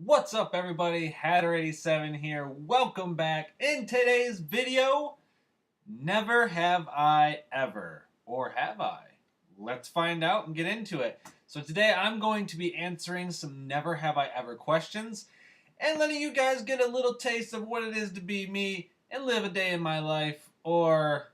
What's up, everybody? Hatter87 here. Welcome back. In today's video, never have I ever. Or have I? Let's find out and get into it. So today I'm going to be answering some never have I ever questions and letting you guys get a little taste of what it is to be me and live a day in my life, or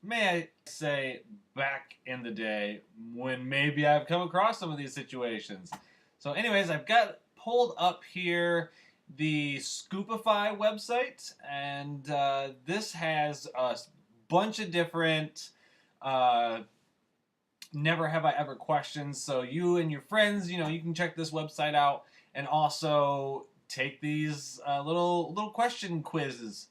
may I say back in the day when maybe I've come across some of these situations. So anyways, I've got pulled up here the Scoopify website, and this has a bunch of different never have I ever questions. So you and your friends, you can check this website out and also take these little question quizzes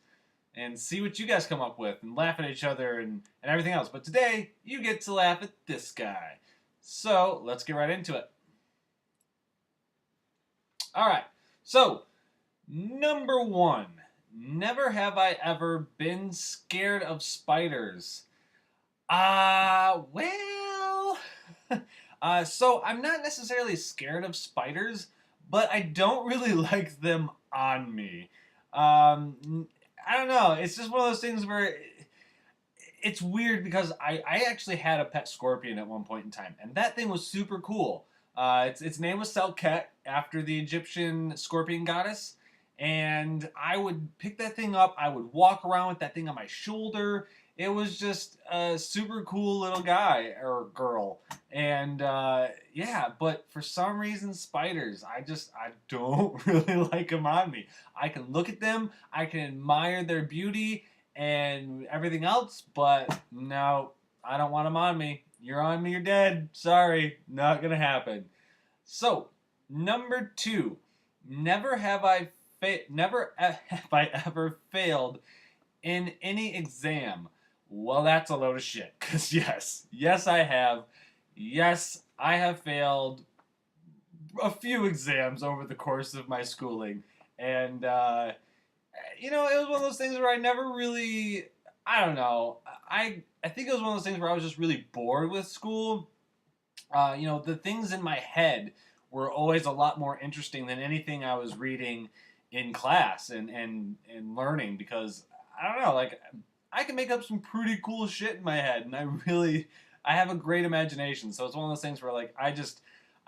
and see what you guys come up with and laugh at each other and everything else. But today, you get to laugh at this guy. So let's get right into it. All right. So, number one, never have I ever been scared of spiders. Well, so I'm not necessarily scared of spiders, but I don't really like them on me. I don't know. It's just one of those things where it's weird because I actually had a pet scorpion at one point in time, and that thing was super cool. Its name was Selket, after the Egyptian scorpion goddess. And I would pick that thing up. I would walk around with that thing on my shoulder. It was just a super cool little guy or girl. And yeah, but for some reason, spiders, I don't really like them on me. I can look at them, I can admire their beauty and everything else, but no, I don't want them on me. You're on me, you're dead. Sorry, not gonna happen. So, number two, never have I ever failed in any exam. Well, that's a load of shit. Cause yes, I have. Yes, I have failed a few exams over the course of my schooling, and it was one of those things where I never really. I don't know. I think it was one of those things where I was just really bored with school. The things in my head were always a lot more interesting than anything I was reading in class and learning, because I don't know, like, I can make up some pretty cool shit in my head, and I have a great imagination. So it's one of those things where, like, I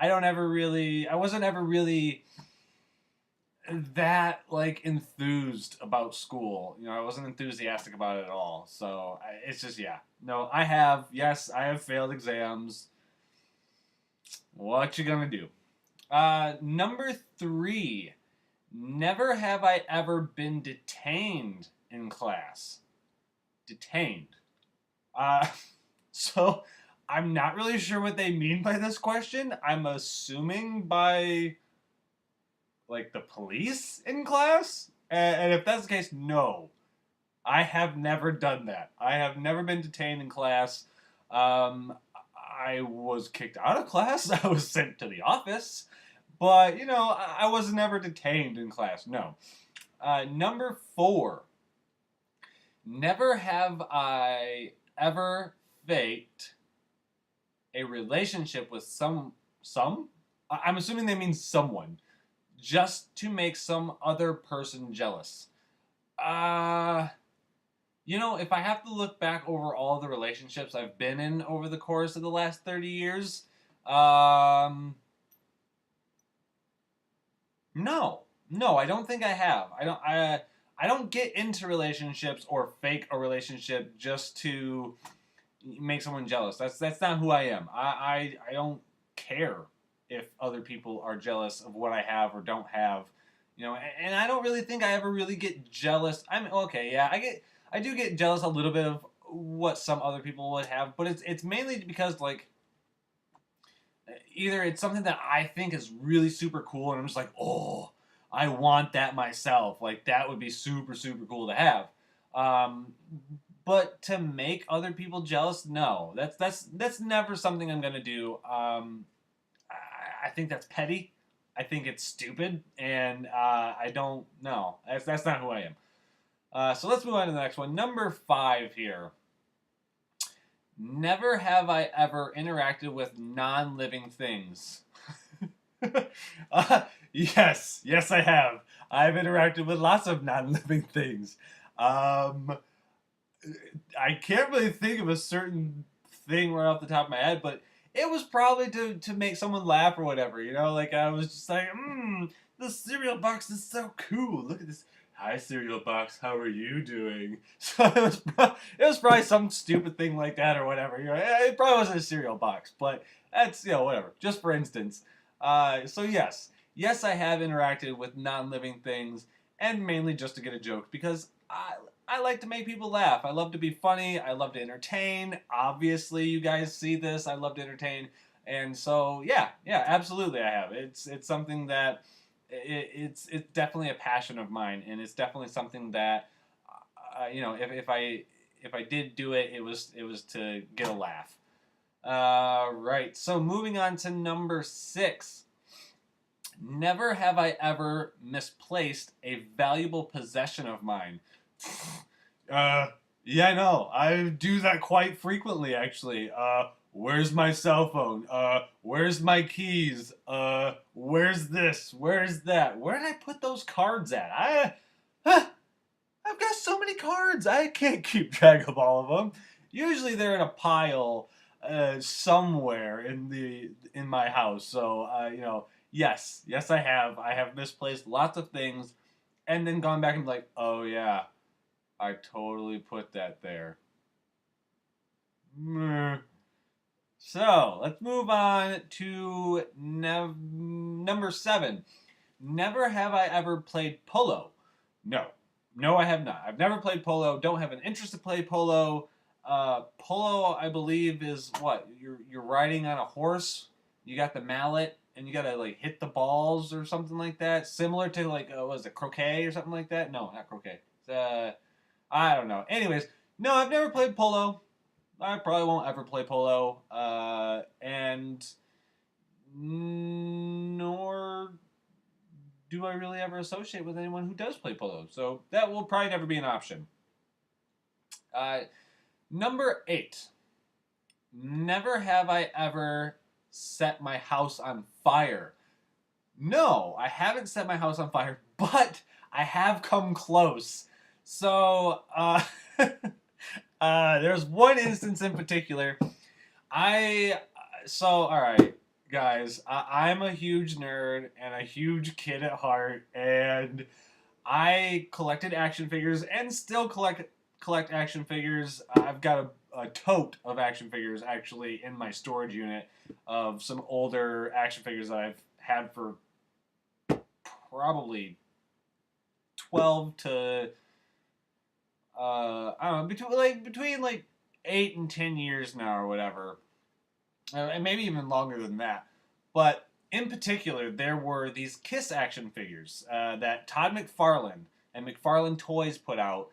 wasn't ever really that, like, enthused about school. I wasn't enthusiastic about it at all. So it's just, yeah, no, I have failed exams. What you gonna do? Number three, never have I ever been detained in class. Detained. Uh, so I'm not really sure what they mean by this question. I'm assuming by, like, the police in class? And if that's the case, no. I have never done that. I have never been detained in class. I was kicked out of class. I was sent to the office. But, I was never detained in class. No. Number four. Never have I ever faked a relationship with some? I'm assuming they mean someone, just to make some other person jealous. If I have to look back over all the relationships I've been in over the course of the last 30 years, no. No, I don't think I have. I don't get into relationships or fake a relationship just to make someone jealous. That's not who I am. I don't care if other people are jealous of what I have or don't have. And I don't really think I ever really get jealous. Okay, yeah, I do get jealous a little bit of what some other people would have, but it's mainly because, like, either it's something that I think is really super cool and I'm just like, oh, I want that myself. Like, that would be super, super cool to have. Um, but to make other people jealous, no. That's never something I'm gonna do. I think that's petty. I think it's stupid, and I don't know. That's not who I am. So let's move on to the next one. Number five here. Never have I ever interacted with non-living things. Yes, yes, I have. I've interacted with lots of non-living things. Um, I can't really think of a certain thing right off the top of my head, but it was probably to make someone laugh or whatever. You know, like I was just like, the cereal box is so cool. Look at this. Hi, cereal box. How are you doing? So it was probably some stupid thing like that or whatever. You know, it probably wasn't a cereal box, but that's whatever. Just for instance. So yes, I have interacted with non-living things, and mainly just to get a joke because I like to make people laugh. I love to be funny. I love to entertain. Obviously, you guys see this. I love to entertain, and so yeah, absolutely, I have. It's something that it's definitely a passion of mine, and it's definitely something that if I did do it, it was to get a laugh. Right. So moving on to number 6. Never have I ever misplaced a valuable possession of mine. Uh, yeah, no, I do that quite frequently, actually. Where's my cell phone? Where's my keys? Where's this? Where's that? Where did I put those cards at? Huh, I've got so many cards. I can't keep track of all of them. Usually they're in a pile somewhere in my house. So yes, I have. I have misplaced lots of things, and then gone back and be like, oh yeah, I totally put that there. Meh. So let's move on to number 7. Never have I ever played polo. No, no, I have not. I've never played polo. Don't have an interest to play polo. Polo, I believe, is what you're riding on a horse. You got the mallet, and you gotta like hit the balls or something like that. Similar to like what was it, croquet or something like that? No, not croquet. I don't know. Anyways, no, I've never played polo. I probably won't ever play polo. And nor do I really ever associate with anyone who does play polo. So that will probably never be an option. Uh, Number 8. Never have I ever set my house on fire. No, I haven't set my house on fire, but I have come close. So, there's one instance in particular. All right, guys, I'm a huge nerd and a huge kid at heart, and I collected action figures and still collect action figures. I've got a tote of action figures actually in my storage unit of some older action figures that I've had for probably 12 to I don't know, between 8 and 10 years now or whatever, and maybe even longer than that. But in particular, there were these Kiss action figures that Todd McFarlane and McFarlane Toys put out.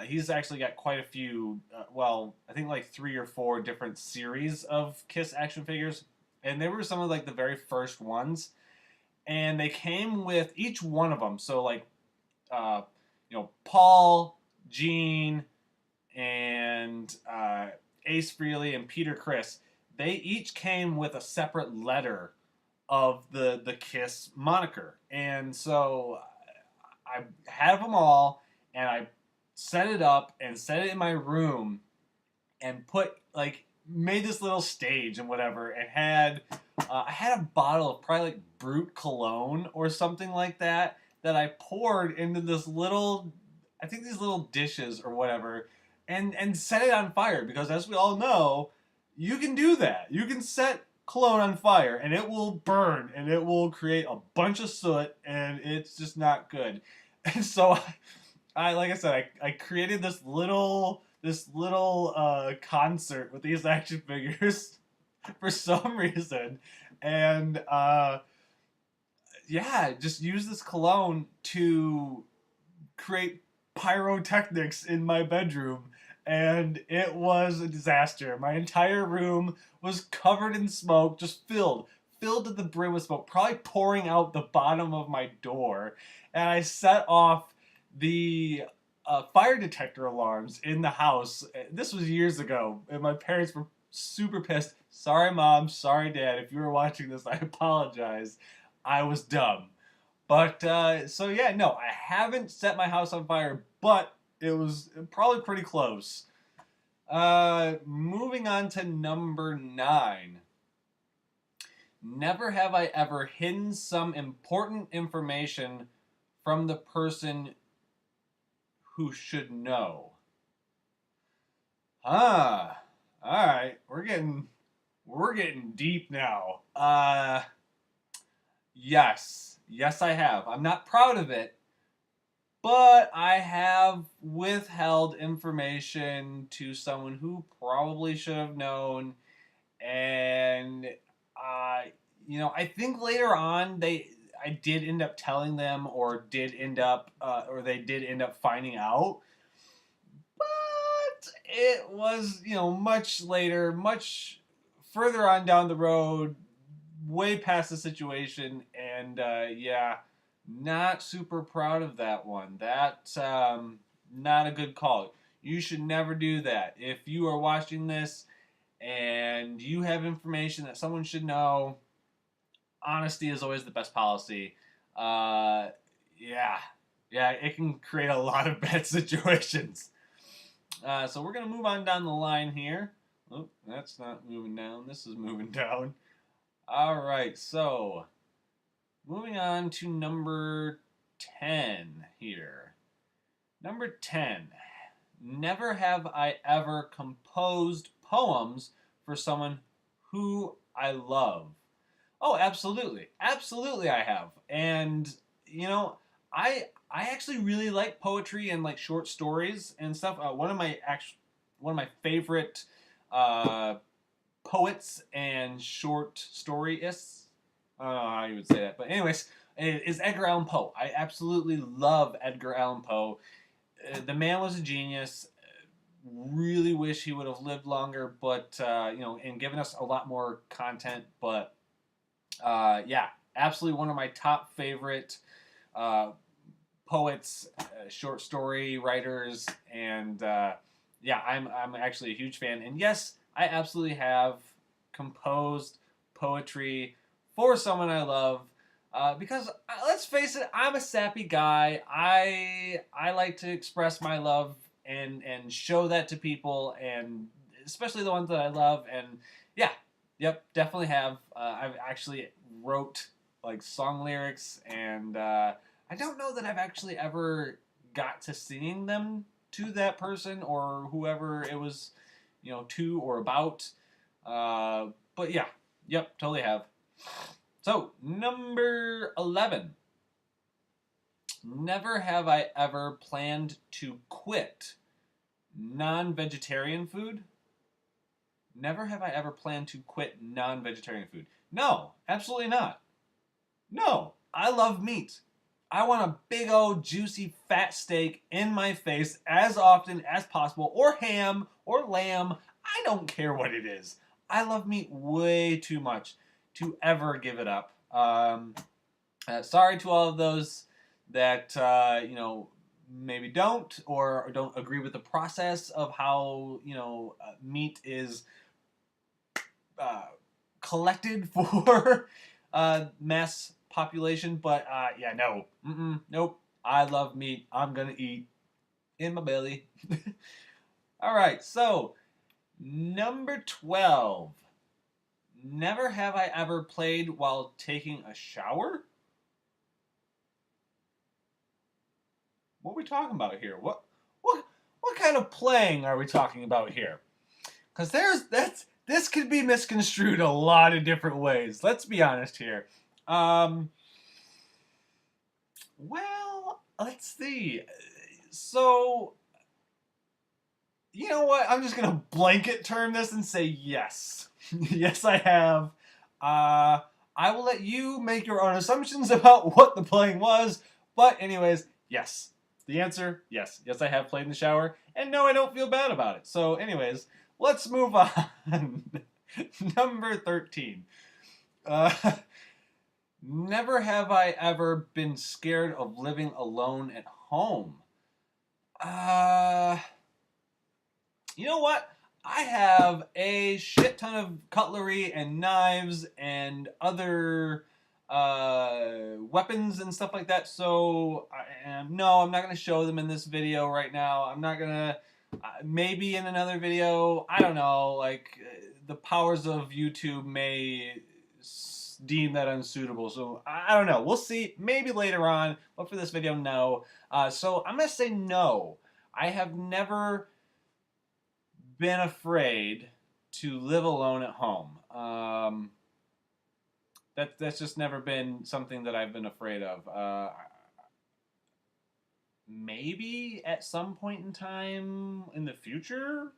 He's actually got quite a few, I think like 3 or 4 different series of Kiss action figures, and they were some of like the very first ones. And they came with each one of them. So like, uh, Paul, Gene, and Ace Frehley and Peter Criss, they each came with a separate letter of the Kiss moniker. And so I have them all, and I set it up and set it in my room, and made this little stage and whatever, and I had a bottle of probably like Brute cologne or something like that I poured into this little, I think these little dishes or whatever, and set it on fire, because as we all know, you can do that. You can set cologne on fire and it will burn and it will create a bunch of soot, and it's just not good. And so I like I said, I created this little concert with these action figures for some reason, and yeah, just use this cologne to create pyrotechnics in my bedroom, and it was a disaster. My entire room was covered in smoke, just filled to the brim with smoke, probably pouring out the bottom of my door. And I set off the fire detector alarms in the house. This was years ago, and my parents were super pissed. Sorry, Mom. Sorry, Dad. If you were watching this, I apologize. I was dumb. But so yeah, no, I haven't set my house on fire, but it was probably pretty close. Moving on to number 9. Never have I ever hidden some important information from the person who should know. Ah, all right, we're getting deep now. Yes, I have. I'm not proud of it, but I have withheld information to someone who probably should have known, and uh, I think later on I did end up telling them, or they did end up finding out, but it was much later, much further on down the road, way past the situation, and yeah, not super proud of that one. That's not a good call. You should never do that. If you are watching this and you have information that someone should know, honesty is always the best policy. Uh, yeah, yeah, it can create a lot of bad situations. So we're gonna move on down the line here. Oh, that's not moving down. This is moving down. All right, so moving on to number 10 here. Number 10. Never have I ever composed poems for someone who I love. Oh, absolutely. Absolutely I have. And I actually really like poetry and like short stories and stuff. One of my favorite uh, poets and short storyists. I don't know how you would say that, but anyways, is Edgar Allan Poe. I absolutely love Edgar Allan Poe. The man was a genius. Really wish he would have lived longer, but and given us a lot more content. But yeah, absolutely one of my top favorite uh, poets, short story writers, and yeah, I'm actually a huge fan. And yes, I absolutely have composed poetry for someone I love. Because let's face it, I'm a sappy guy. I like to express my love and show that to people, and especially the ones that I love. And yeah, yep, definitely have. I've actually wrote like song lyrics, and I don't know that I've actually ever got to singing them to that person or whoever it was, to or about. But yeah, yep, totally have. So, number 11. Never have I ever planned to quit non vegetarian food. Never have I ever planned to quit non vegetarian food. No, absolutely not. No, I love meat. I want a big old juicy fat steak in my face as often as possible, or ham, or lamb. I don't care what it is. I love meat way too much to ever give it up. Sorry to all of those that maybe don't, or don't agree with the process of how meat is uh, collected for mass population. But yeah, no, nope. I love meat. I'm gonna eat in my belly. All right, so number 12. Never have I ever played while taking a shower. What are we talking about here? What kind of playing are we talking about here? Because this could be misconstrued a lot of different ways. Let's be honest here. Well, let's see. So, you know what? I'm just gonna blanket term this and say yes. Yes, I have. I will let you make your own assumptions about what the playing was. But anyways, yes. The answer, yes. Yes, I have played in the shower. And no, I don't feel bad about it. So anyways, let's move on. Number 13. Uh, never have I ever been scared of living alone at home. You know what? I have a shit ton of cutlery and knives and other weapons and stuff like that. So no, I'm not going to show them in this video right now. I'm not going to, maybe in another video, I don't know, like the powers of YouTube may deem that unsuitable. So I don't know. We'll see. Maybe later on. But for this video, no. So I'm going to say no. I have never been afraid to live alone at home. That's just never been something that I've been afraid of. Maybe at some point in time in the future,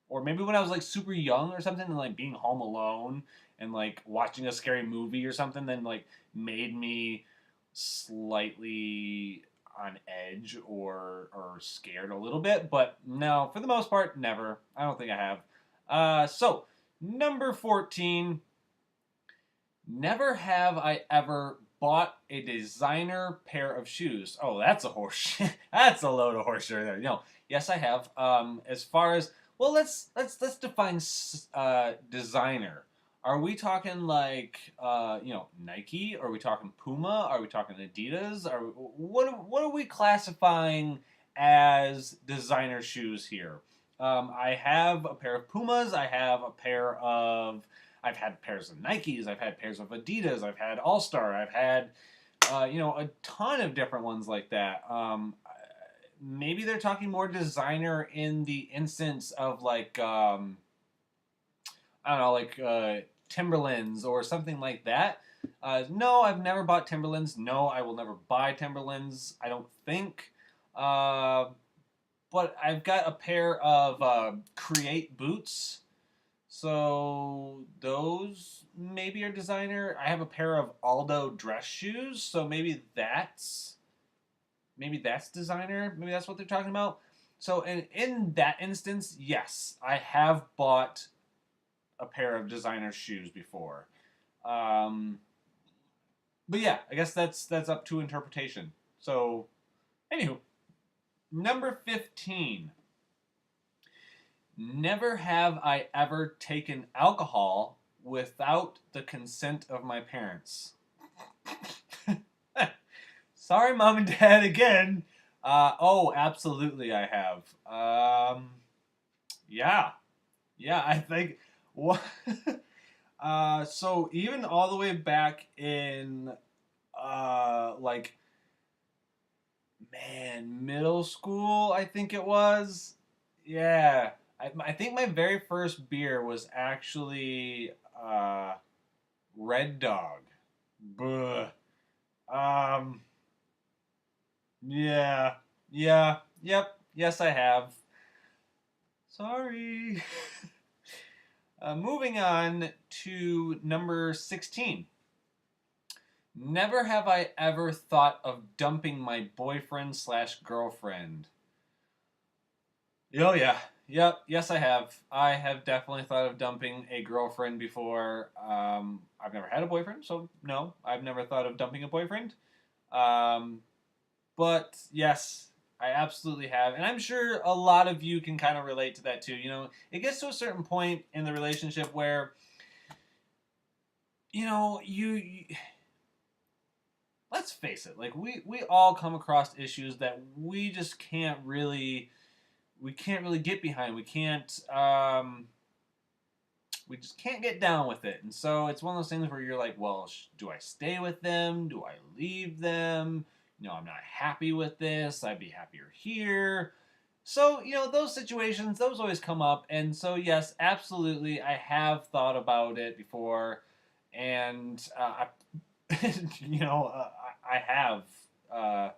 or maybe when I was like super young or something, and like being home alone and like watching a scary movie or something, then like made me slightly on edge or scared a little bit. But no, for the most part, never. I don't think I have. So number 14. Never have I ever bought a designer pair of shoes. Oh, that's a horse. That's a load of horse right there. No, yes, I have. As far as, well, let's define designer. Are we talking like Nike? Are we talking Puma? Are we talking Adidas? What are we classifying as designer shoes here? I have a pair of Pumas. I have a pair of. I've had pairs of Nikes. I've had pairs of Adidas. I've had All Star. I've had a ton of different ones like that. Maybe they're talking more designer in the instance of like I don't know, like Timberlands or something like that. No, I've never bought Timberlands. No, I will never buy Timberlands. I don't think. But I've got a pair of Create boots. So those maybe are designer. I have a pair of Aldo dress shoes. So maybe that's designer. Maybe that's what they're talking about. So in that instance, yes, I have bought a pair of designer shoes before. But yeah, I guess that's up to interpretation. So, anywho, number 15. Never have I ever taken alcohol without the consent of my parents. Sorry, Mom and Dad, again. Oh, absolutely, I have. Yeah, I think. What? So even all the way back in, like, man, middle school, I think it was. Yeah, I think my very first beer was actually Red Dog. Buh. Um. Yeah. Yeah. Yep. Yes, I have. Sorry. Moving on to number 16. Never have I ever thought of dumping my boyfriend slash girlfriend. Oh, yeah. Yep. Yes, I have. I have definitely thought of dumping a girlfriend before. I've never had a boyfriend, so no, I've never thought of dumping a boyfriend. Um, but yes, I absolutely have. And I'm sure a lot of you can kind of relate to that too. You know, it gets to a certain point in the relationship where, you let's face it, like we all come across issues that we can't really get behind. We just can't get down with it. And so it's one of those things where you're like, well, do I stay with them? Do I leave them? I'm not happy with this. I'd be happier here. So, those situations, those always come up. And so, yes, absolutely, I have thought about it before. And, I have. I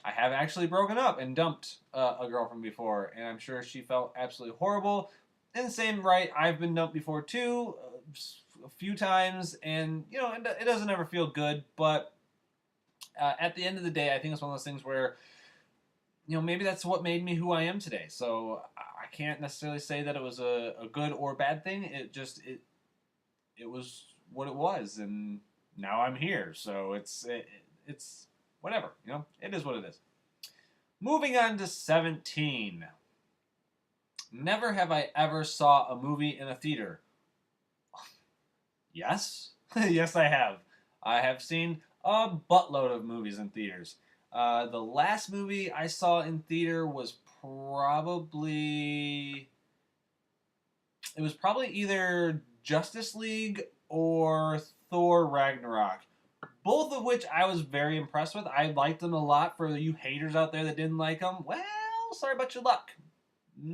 have actually broken up and dumped a girlfriend before. And I'm sure she felt absolutely horrible. In the same right, I've been dumped before too, a few times. And, it doesn't ever feel good. But at the end of the day, I think it's one of those things where, maybe that's what made me who I am today. So I can't necessarily say that it was a good or bad thing. It was what it was, and now I'm here. So it's whatever. It is what it is. Moving on to 17. Never have I ever saw a movie in a theater. Yes, yes, I have. I have seen a buttload of movies in theaters. The last movie I saw in theater was probably it was probably either Justice League or Thor Ragnarok. Both of which I was very impressed with. I liked them a lot. For you haters out there that didn't like them, well, sorry about your luck.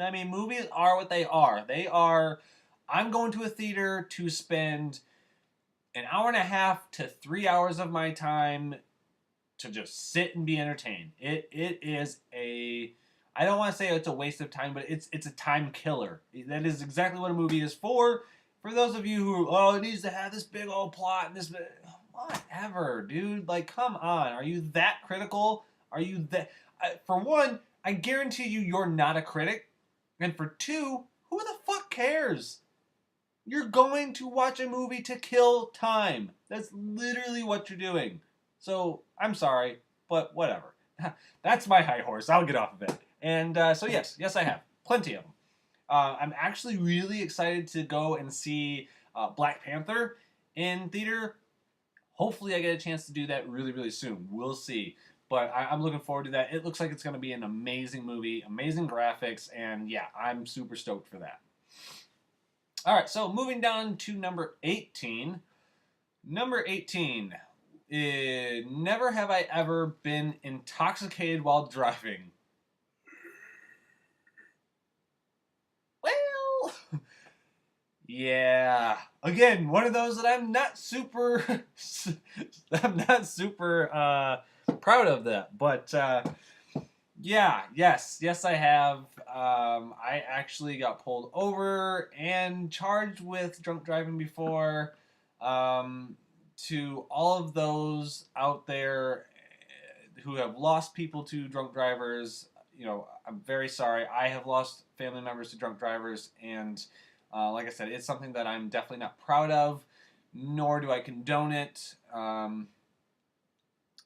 I mean, movies are what they are. They are. I'm going to a theater to spend an hour and a half to 3 hours of my time to just sit and be entertained. It is a I don't want to say it's a waste of time, but it's a time killer. That is exactly what a movie is for. For those of you who it needs to have this big old plot and this whatever, dude. Like, come on. Are you that critical? Are you that? For one, I guarantee you're not a critic, and for two, who the fuck cares? You're going to watch a movie to kill time. That's literally what you're doing. So, I'm sorry, but whatever. That's my high horse. I'll get off of it. And so, yes, I have. Plenty of them. I'm actually really excited to go and see Black Panther in theater. Hopefully, I get a chance to do that really, really soon. We'll see. But I'm looking forward to that. It looks like it's going to be an amazing movie, amazing graphics, and yeah, I'm super stoked for that. All right, so moving down to number 18. Number 18. Never have I ever been intoxicated while driving. Well, yeah. Again, one of those that I'm not super proud of that. But yes, I have. I actually got pulled over and charged with drunk driving before. To all of those out there who have lost people to drunk drivers, I'm very sorry. I have lost family members to drunk drivers, and like I said, it's something that I'm definitely not proud of, nor do I condone it. All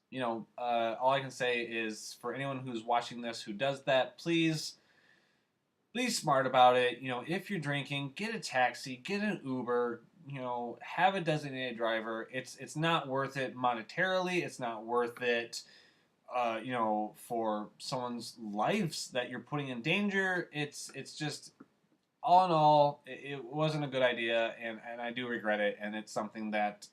I can say is for anyone who's watching this who does that, please be smart about it. If you're drinking, get a taxi, get an Uber, have a designated driver. It's not worth it monetarily. It's not worth it, for someone's lives that you're putting in danger. It's just, all in all, it wasn't a good idea, and I do regret it. And it's something that,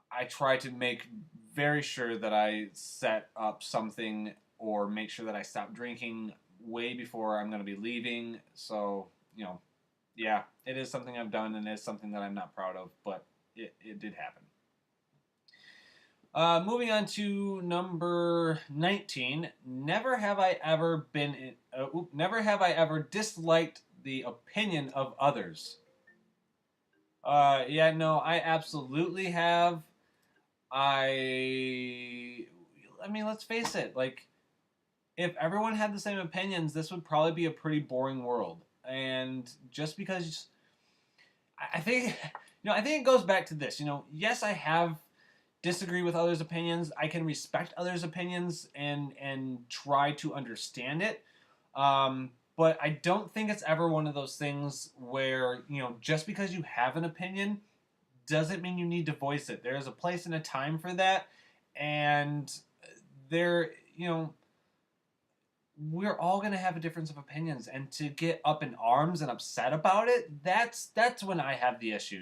I try to make very sure that I set up something or make sure that I stop drinking way before I'm going to be leaving. So, yeah, it is something I've done, and it's something that I'm not proud of, but it did happen. Moving on to number 19. Never have I ever disliked the opinion of others. No, I absolutely have. I mean, let's face it. Like, if everyone had the same opinions, this would probably be a pretty boring world. And just because, I think, I think it goes back to this. Yes, I have disagree with others' opinions. I can respect others' opinions and try to understand it. But I don't think it's ever one of those things where, just because you have an opinion doesn't mean you need to voice it. There's a place and a time for that. And there, we're all going to have a difference of opinions, and to get up in arms and upset about it, that's when I have the issue.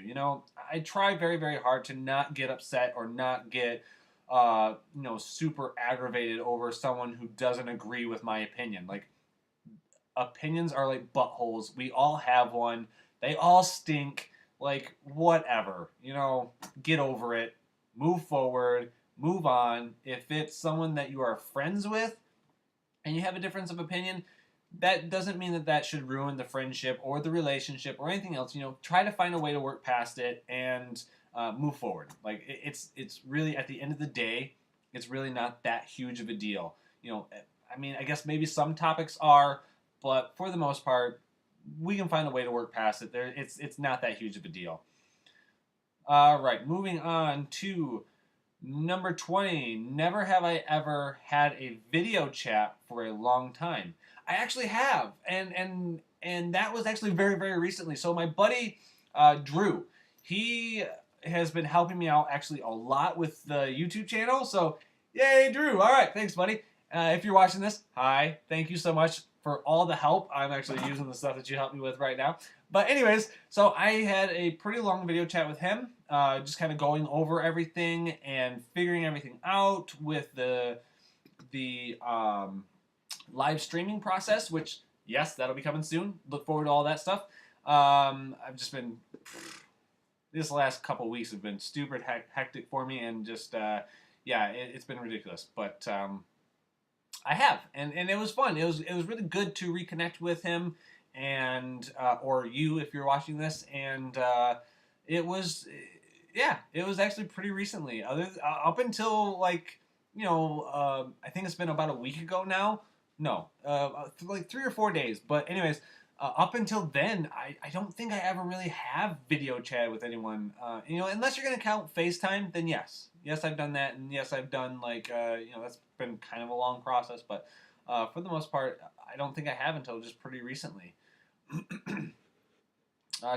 I try very, very hard to not get upset or not get super aggravated over someone who doesn't agree with my opinion. Like, opinions are like buttholes. We all have one. They all stink. Like, whatever. Get over it. Move forward. Move on. If it's someone that you are friends with and you have a difference of opinion, that doesn't mean that should ruin the friendship or the relationship or anything else. Try to find a way to work past it and move forward. Like, it's really, at the end of the day, it's really not that huge of a deal. I mean, I guess maybe some topics are, but for the most part, we can find a way to work past it. It's not that huge of a deal. All right, moving on to number 20. Never have I ever had a video chat for a long time. I actually have, and that was actually very, very recently. So my buddy Drew, he has been helping me out actually a lot with the YouTube channel. So, yay, Drew! All right, thanks, buddy. If you're watching this, hi. Thank you so much for all the help. I'm actually using the stuff that you helped me with right now. But anyways, so I had a pretty long video chat with him, just kind of going over everything and figuring everything out with the live streaming process, which, yes, that'll be coming soon. Look forward to all that stuff. I've just been... This last couple weeks have been stupid hectic for me, and just, yeah, it's been ridiculous. But I have, and it was fun. It was really good to reconnect with him, and or you if you're watching this, and it was, yeah, it was actually pretty recently. Up until like, I think it's been about a week ago now. No, like 3 or 4 days. But anyways, up until then, I don't think I ever really have video chat with anyone. Unless you're gonna count FaceTime, then yes. Yes, I've done that, and yes, I've done like, that's been kind of a long process, but for the most part, I don't think I have until just pretty recently.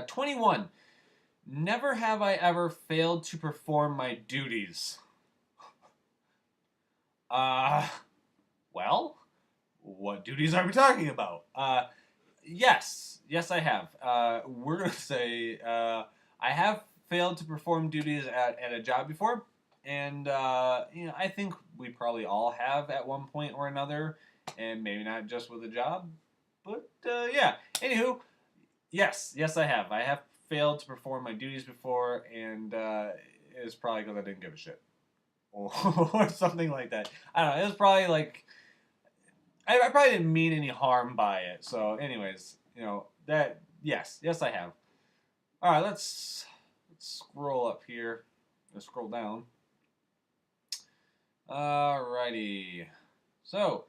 21. Never have I ever failed to perform my duties. Well, what duties are we talking about? Yes, I have. We're gonna say I have failed to perform duties at a job before, and I think we probably all have at one point or another, and maybe not just with a job, but yeah. Anywho, yes, I have. I have failed to perform my duties before, and it's probably because I didn't give a shit, or something like that. I don't know. It was probably like. I probably didn't mean any harm by it. So, anyways, that, yes, I have. All right, let's scroll up here. Let's scroll down. Alrighty. So,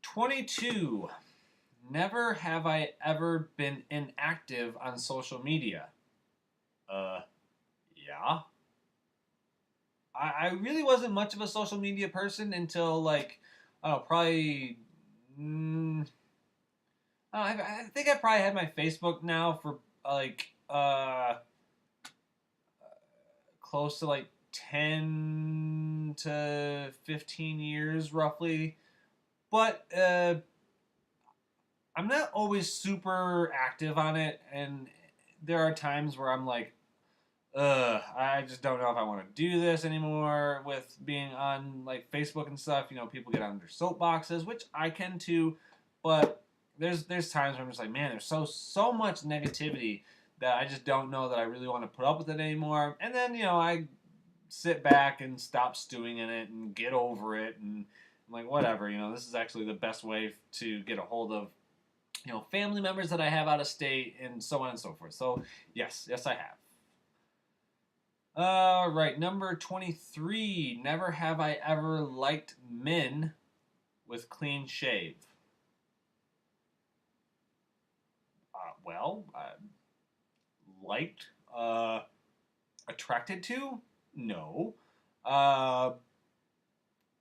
22. Never have I ever been inactive on social media. Yeah. I really wasn't much of a social media person until like, I don't know, probably. I think I probably had my Facebook now for like close to like 10 to 15 years roughly. But I'm not always super active on it, and there are times where I'm like, I just don't know if I want to do this anymore with being on like Facebook and stuff. People get on their soapboxes, which I can too, but there's times where I'm just like, man, there's so much negativity that I just don't know that I really want to put up with it anymore. And then I sit back and stop stewing in it and get over it, and I'm like, whatever. This is actually the best way to get a hold of family members that I have out of state, and so on and so forth. So yes, I have. All right, number 23. Never have I ever liked men with clean shave. Liked, attracted to? No. But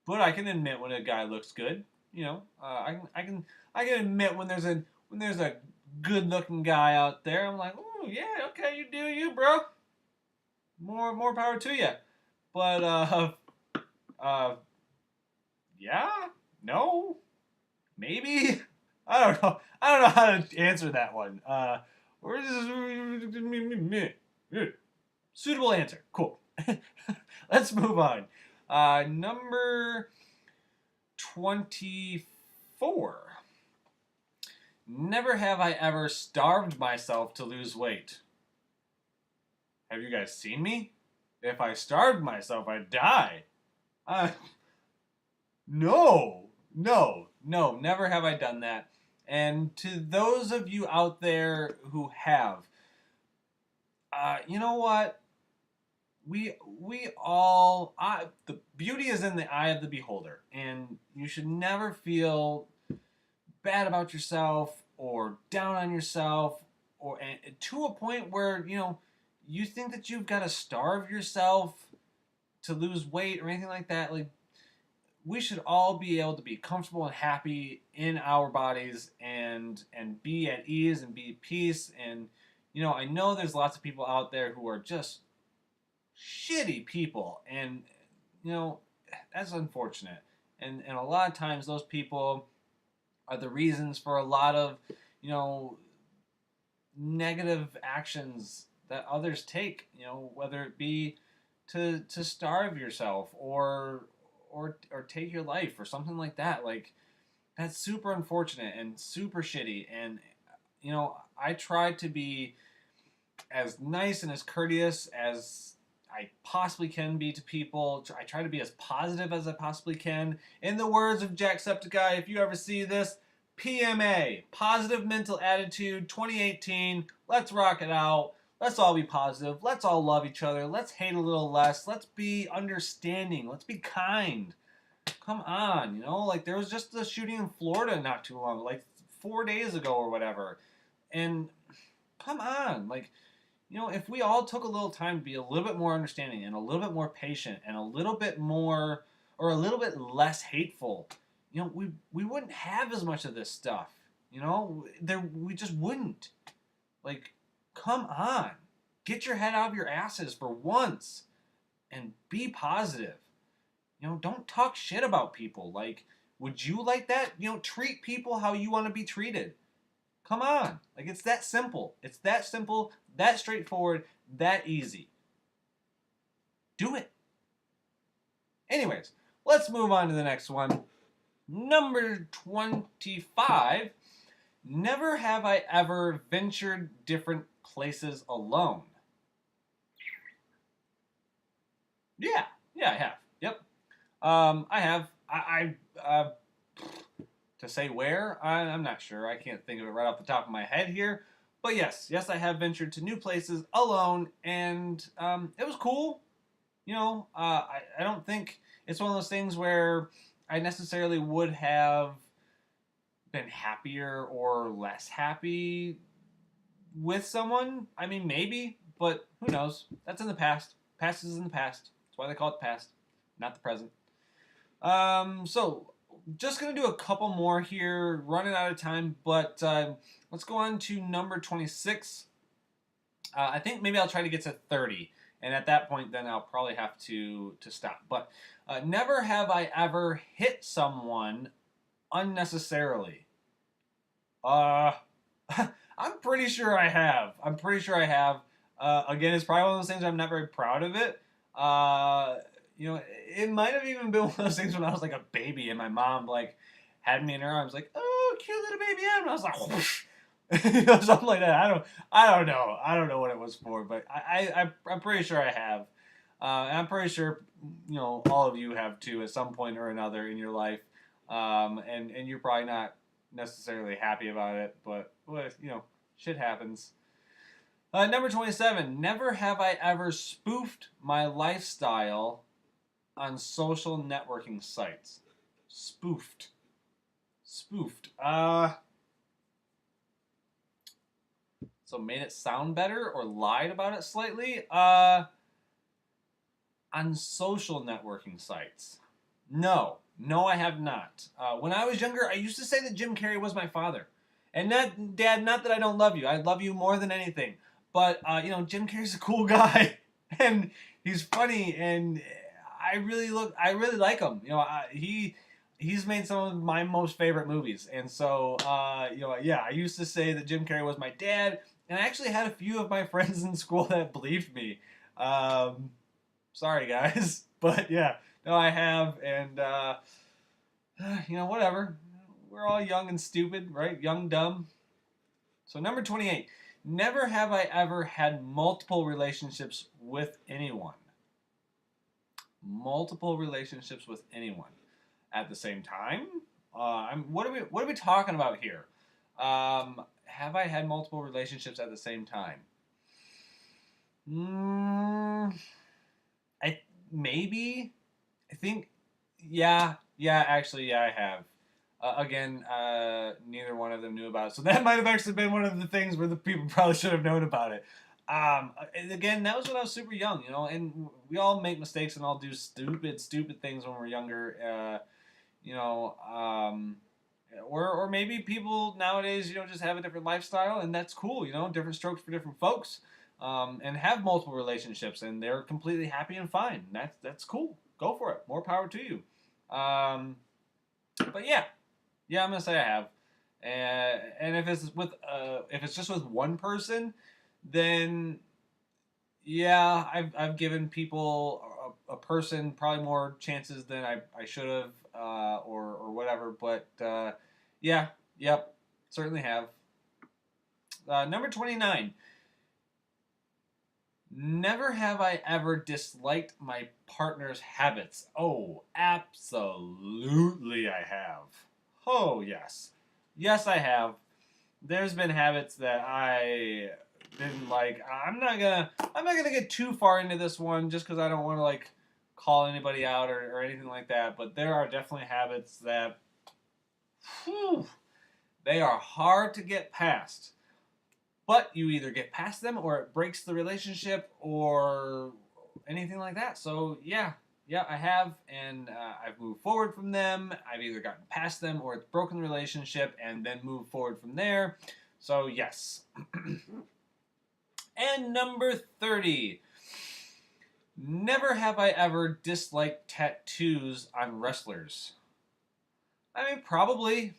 I can admit when a guy looks good. I can admit when there's a good-looking guy out there. I'm like, oh yeah, okay, you do you, bro. More power to you. But yeah, no, maybe. I don't know how to answer that one. Suitable answer. Cool. Let's move on. Number 24. Never have I ever starved myself to lose weight. Have you guys seen me? If I starved myself, I'd die. No, never have I done that. And to those of you out there who have, you know what? We all, the beauty is in the eye of the beholder, and you should never feel bad about yourself or down on yourself, or to a point where you think that you've got to starve yourself to lose weight or anything like that. Like, we should all be able to be comfortable and happy in our bodies, and be at ease and be at peace. And I know there's lots of people out there who are just shitty people, and you know that's unfortunate. And a lot of times those people are the reasons for a lot of you know negative actions that others take. Whether it be to starve yourself or take your life or something like that. Like that's super unfortunate and super shitty. And I try to be as nice and as courteous as I possibly can be to people. I try to be as positive as I possibly can. In the words of Jacksepticeye, if you ever see this, PMA, Positive Mental Attitude 2018. Let's rock it out. Let's all be positive. Let's all love each other. Let's hate a little less. Let's be understanding. Let's be kind. Come on, like there was just the shooting in Florida not too long, like 4 days ago or whatever. And come on, like, if we all took a little time to be a little bit more understanding and a little bit more patient and a little bit more or a little bit less hateful, we wouldn't have as much of this stuff. We just wouldn't. Like, come on. Get your head out of your asses for once and be positive. Don't talk shit about people. Like, would you like that? Treat people how you want to be treated. Come on. Like, it's that simple. It's that simple, that straightforward, that easy. Do it. Anyways, let's move on to the next one. Number 25. Never have I ever ventured different places alone. Yeah, I have. Yep. I have. To say where, I'm not sure. I can't think of it right off the top of my head here. But yes, I have ventured to new places alone, and it was cool. I don't think it's one of those things where I necessarily would have been happier or less happy with someone. I mean, maybe, but who knows? That's in the past. Past is in the past. That's why they call it the past, not the present. So just gonna do a couple more here, running out of time, but let's go on to number 26. I think maybe I'll try to get to 30, and at that point, then I'll probably have to stop. But never have I ever hit someone unnecessarily. I'm pretty sure I have. Again, it's probably one of those things I'm not very proud of it. It might have even been one of those things when I was like a baby and my mom like had me in her arms, like, "Oh, cute little baby Em," and I was like, whoosh. Something like that. I don't know. I don't know what it was for, but I'm pretty sure I have. And I'm pretty sure all of you have too at some point or another in your life. And you're probably not necessarily happy about it, but shit happens. Number 27. Never have I ever spoofed my lifestyle on social networking sites. Spoofed. So made it sound better or lied about it slightly. On social networking sites. No, I have not. When I was younger, I used to say that Jim Carrey was my father. And that, Dad, not that I don't love you. I love you more than anything. But, Jim Carrey's a cool guy. And he's funny. And I really like him. He's made some of my most favorite movies. And so, I used to say that Jim Carrey was my dad. And I actually had a few of my friends in school that believed me. Sorry, guys. But, yeah. No, I have. And, whatever. We're all young and stupid, right? Young, dumb. So, number 28. Never have I ever had multiple relationships with anyone. Multiple relationships with anyone at the same time. What are we talking about here? Have I had multiple relationships at the same time? Maybe. I think. Yeah. Actually, yeah, I have. Again, neither one of them knew about it, so that might have actually been one of the things where the people probably should have known about it. And again, that was when I was super young, and we all make mistakes and all do stupid things when we're younger, or maybe people nowadays, just have a different lifestyle, and that's cool, different strokes for different folks. and have multiple relationships, and they're completely happy and fine. That's cool. Go for it. More power to you. But yeah, I'm gonna say I have. And if it's just with one person, then yeah, I've given people a person probably more chances than I should have, or whatever. But yeah, yep, certainly have. Number 29. Never have I ever disliked my partner's habits. Oh, absolutely I have. Oh, yes. Yes, I have. There's been habits that I didn't like. I'm not gonna get too far into this one just because I don't want to like call anybody out or anything like that. But there are definitely habits that, whew, they are hard to get past. But you either get past them or it breaks the relationship or anything like that. So yeah, I have, and I've moved forward from them. I've either gotten past them or it's broken the relationship and then moved forward from there. So yes. And number 30. Never have I ever disliked tattoos on wrestlers. I mean, probably.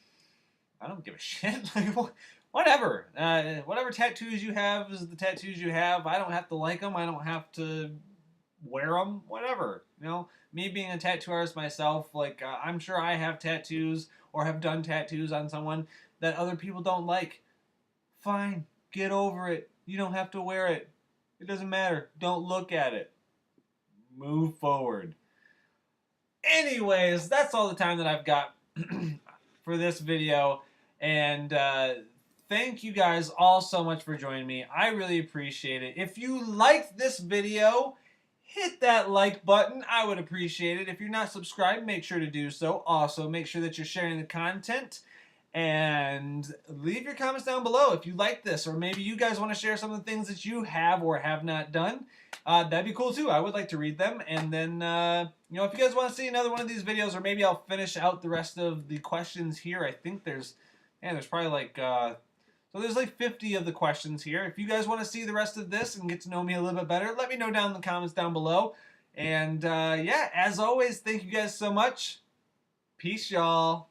I don't give a shit. Like, whatever. Whatever tattoos you have is the tattoos you have. I don't have to like them. I don't have to wear them. Whatever. You know, me being a tattoo artist myself, like, I'm sure I have tattoos or have done tattoos on someone that other people don't like. Fine. Get over it. You don't have to wear it. It doesn't matter. Don't look at it. Move forward. Anyways, that's all the time that I've got for this video. And thank you guys all so much for joining me. I really appreciate it. If you liked this video, hit that like button. I would appreciate it. If you're not subscribed, make sure to do so. Also, make sure that you're sharing the content. And leave your comments down below if you like this, or maybe you guys want to share some of the things that you have or have not done. That'd be cool too. I would like to read them. And then, you know, if you guys want to see another one of these videos, or maybe I'll finish out the rest of the questions here. I think there's probably like, so there's like 50 of the questions here. If you guys want to see the rest of this and get to know me a little bit better, let me know down in the comments down below. And yeah, as always, thank you guys so much. Peace, y'all.